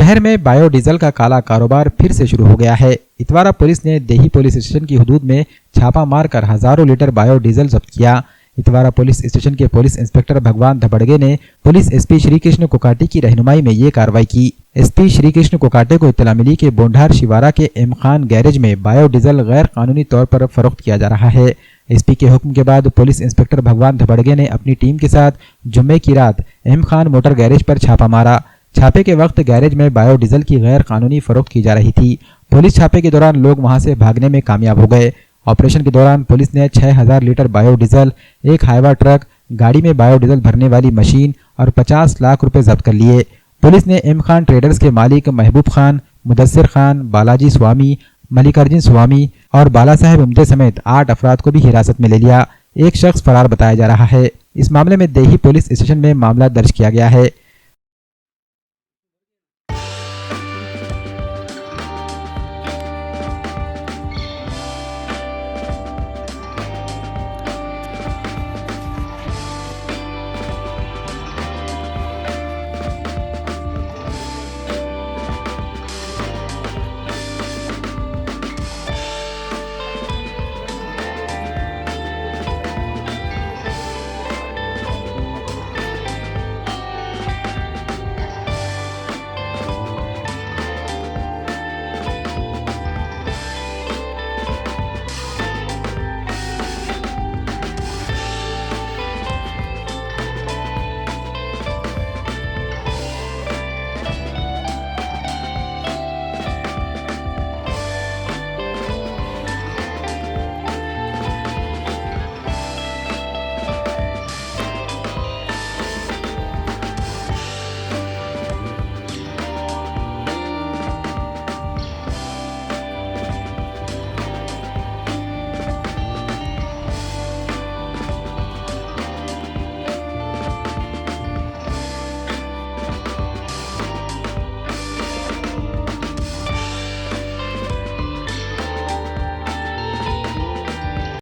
शहर में बायोडीजल का काला कारोबार फिर से शुरू हो गया है। इतवारा पुलिस ने देही पुलिस स्टेशन की हदूद में छापा मारकर हजारों लीटर बायोडीजल जब्त किया। इतवारा पुलिस स्टेशन के पुलिस इंस्पेक्टर भगवान धबड़गे ने पुलिस एसपी श्री कृष्ण कोकाटे की रहनुमाई में ये कार्रवाई की। एसपी श्री कृष्ण कोकाटे को इत्तला मिली कि बोंढार शिवारा के एम खान गैरेज में बायोडीजल गैर कानूनी तौर पर फरोख्त किया जा रहा है। एसपी के हुक्म के बाद पुलिस इंस्पेक्टर भगवान धबड़गे ने अपनी टीम के साथ जुम्मे की रात एम खान मोटर गैरेज पर छापा मारा। छापे के वक्त गैरेज में बायोडीजल की गैर कानूनी फरोख्त की जा रही थी। पुलिस छापे के दौरान लोग वहां से भागने में कामयाब हो गए। ऑपरेशन के दौरान पुलिस ने 6000 लीटर बायोडीजल, एक हाइवा ट्रक, गाड़ी में बायोडीजल भरने वाली मशीन और 50 लाख रुपए जब्त कर लिए। पुलिस ने एम खान ट्रेडर्स के मालिक महबूब खान, मुदस्सिर खान, बालाजी स्वामी, मल्लिकार्जुन स्वामी और बाला साहेब उमदे समेत 8 अफराद को भी हिरासत में ले लिया। एक शख्स फरार बताया जा रहा है। इस मामले में देही पुलिस स्टेशन में मामला दर्ज किया गया है।